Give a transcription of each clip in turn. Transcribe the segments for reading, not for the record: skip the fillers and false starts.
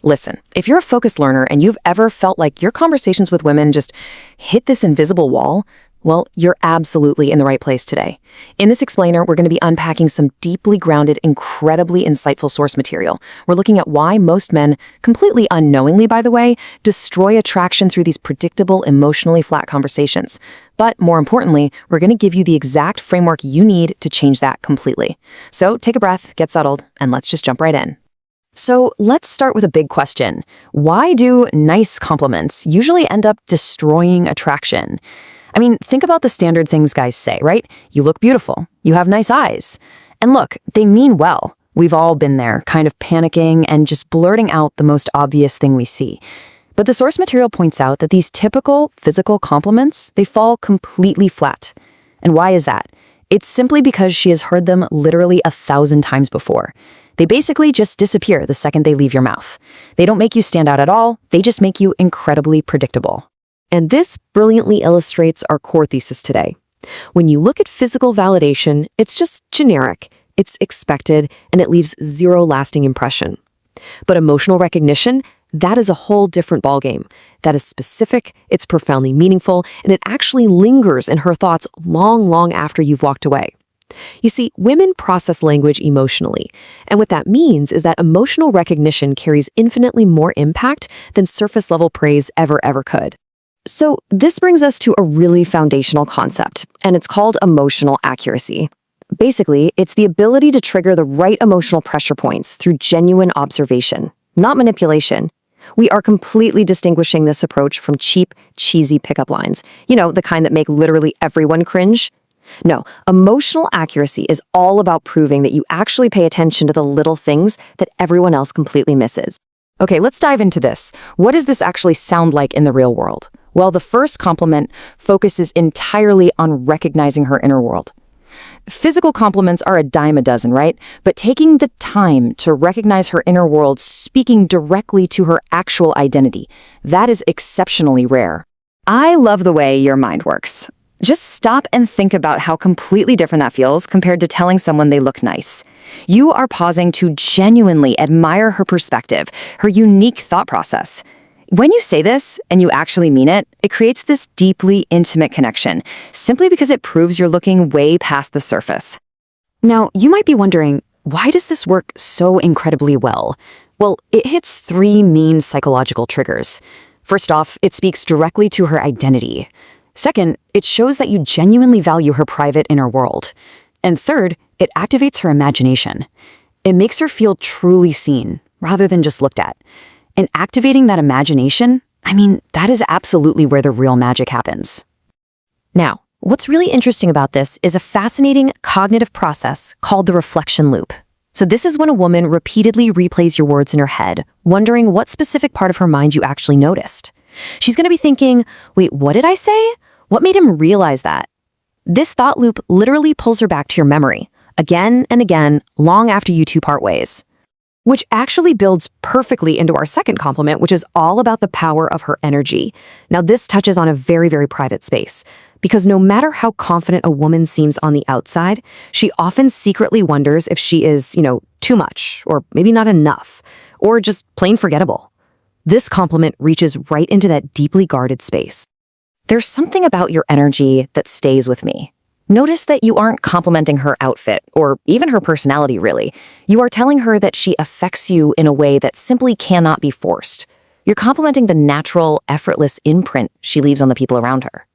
Listen, if you're a focused learner and you've ever felt like your conversations with women just hit this invisible wall, well, you're absolutely in the right place today. In this explainer, we're going to be unpacking some deeply grounded, incredibly insightful source material. We're looking at why most men, completely unknowingly by the way, destroy attraction through these predictable, emotionally flat conversations. But more importantly, we're going to give you the exact framework you need to change that completely. So take a breath, get settled, and let's just jump right in. So let's start with a big question. Why do nice compliments usually end up destroying attraction? I mean, think about the standard things guys say, right? You look beautiful. You have nice eyes. And look, they mean well. We've all been there, kind of panicking and just blurting out the most obvious thing we see. But the source material points out that these typical physical compliments, they fall completely flat. And why is that? It's simply because she has heard them literally 1,000 times before. They basically just disappear the second they leave your mouth. They don't make you stand out at all. They just make you incredibly predictable. And this brilliantly illustrates our core thesis today. When you look at physical validation, it's just generic, it's expected, and it leaves zero lasting impression. But emotional recognition, that is a whole different ballgame. That is specific, it's profoundly meaningful, and it actually lingers in her thoughts long after you've walked away. You see, women process language emotionally, and what that means is that emotional recognition carries infinitely more impact than surface-level praise ever could. So this brings us to a really foundational concept, and it's called emotional accuracy. Basically, it's the ability to trigger the right emotional pressure points through genuine observation, not manipulation. We are completely distinguishing this approach from cheap, cheesy pickup lines, the kind that make literally everyone cringe. No, emotional accuracy is all about proving that you actually pay attention to the little things that everyone else completely misses. Okay, let's dive into this. What does this actually sound like in the real world? Well, the first compliment focuses entirely on recognizing her inner world. Physical compliments are a dime a dozen, right? But taking the time to recognize her inner world, speaking directly to her actual identity, that is exceptionally rare. I love the way your mind works. Just stop and think about how completely different that feels compared to telling someone they look nice. You are pausing to genuinely admire her perspective, her unique thought process. When you say this, and you actually mean it, it creates this deeply intimate connection, simply because it proves you're looking way past the surface. Now, you might be wondering, why does this work so incredibly well? Well, it hits 3 main psychological triggers. First off, it speaks directly to her identity. Second, it shows that you genuinely value her private inner world. And third, it activates her imagination. It makes her feel truly seen, rather than just looked at. And activating that imagination, that is absolutely where the real magic happens. Now, what's really interesting about this is a fascinating cognitive process called the reflection loop. So this is when a woman repeatedly replays your words in her head, wondering what specific part of her mind you actually noticed. She's going to be thinking, wait, what did I say? What made him realize that? This thought loop literally pulls her back to your memory, again and again, long after you two part ways. Which actually builds perfectly into our second compliment, which is all about the power of her energy. Now, this touches on a very private space, because no matter how confident a woman seems on the outside, she often secretly wonders if she is, too much, or maybe not enough, or just plain forgettable. This compliment reaches right into that deeply guarded space. There's something about your energy that stays with me. Notice that you aren't complimenting her outfit, or even her personality, really. You are telling her that she affects you in a way that simply cannot be forced. You're complimenting the natural, effortless imprint she leaves on the people around her.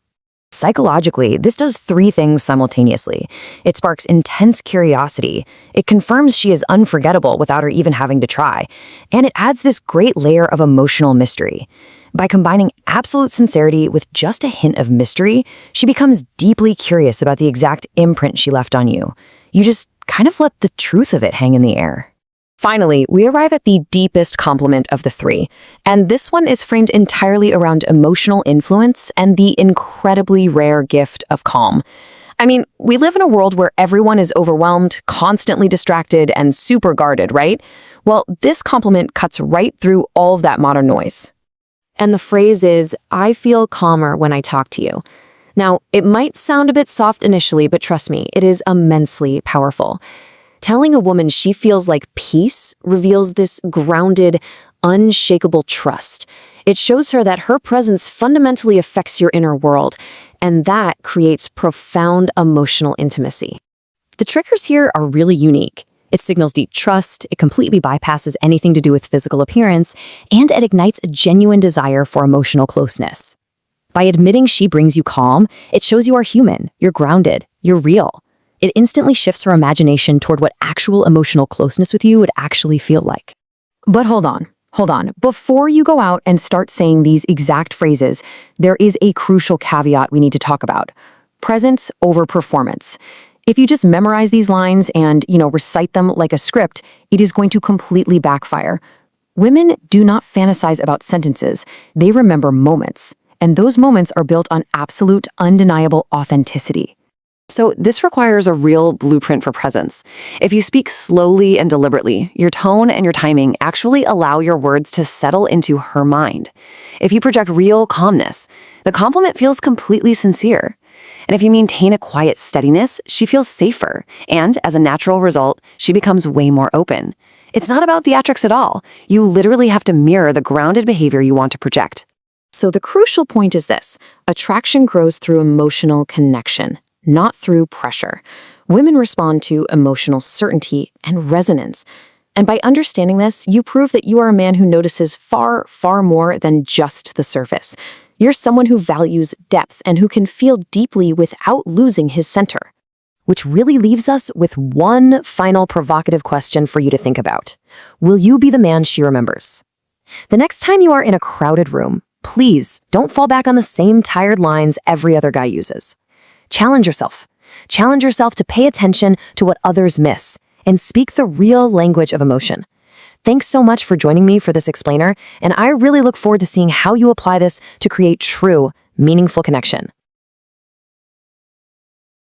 Psychologically, this does 3 things simultaneously. It sparks intense curiosity, it confirms she is unforgettable without her even having to try, and it adds this great layer of emotional mystery. By combining absolute sincerity with just a hint of mystery, she becomes deeply curious about the exact imprint she left on you. You just kind of let the truth of it hang in the air. Finally, we arrive at the deepest compliment of the 3, and this one is framed entirely around emotional influence and the incredibly rare gift of calm. We live in a world where everyone is overwhelmed, constantly distracted, and super guarded, right? Well, this compliment cuts right through all of that modern noise. And the phrase is, I feel calmer when I talk to you. Now, it might sound a bit soft initially, but trust me, it is immensely powerful. Telling a woman she feels like peace reveals this grounded, unshakable trust. It shows her that her presence fundamentally affects your inner world, and that creates profound emotional intimacy. The triggers here are really unique. It signals deep trust, it completely bypasses anything to do with physical appearance, and it ignites a genuine desire for emotional closeness. By admitting she brings you calm, it shows you are human, you're grounded, you're real. It instantly shifts her imagination toward what actual emotional closeness with you would actually feel like. But hold on. Before you go out and start saying these exact phrases, there is a crucial caveat we need to talk about. Presence over performance. If you just memorize these lines and, recite them like a script, it is going to completely backfire. Women do not fantasize about sentences. They remember moments. And those moments are built on absolute, undeniable authenticity. So this requires a real blueprint for presence. If you speak slowly and deliberately, your tone and your timing actually allow your words to settle into her mind. If you project real calmness, the compliment feels completely sincere. And if you maintain a quiet steadiness, she feels safer. And as a natural result, she becomes way more open. It's not about theatrics at all. You literally have to mirror the grounded behavior you want to project. So the crucial point is this: attraction grows through emotional connection, not through pressure. Women respond to emotional certainty and resonance. And by understanding this, you prove that you are a man who notices far, far more than just the surface. You're someone who values depth and who can feel deeply without losing his center. Which really leaves us with one final provocative question for you to think about. Will you be the man she remembers? The next time you are in a crowded room, please don't fall back on the same tired lines every other guy uses. Challenge yourself. Challenge yourself to pay attention to what others miss and speak the real language of emotion. Thanks so much for joining me for this explainer, and I really look forward to seeing how you apply this to create true, meaningful connection.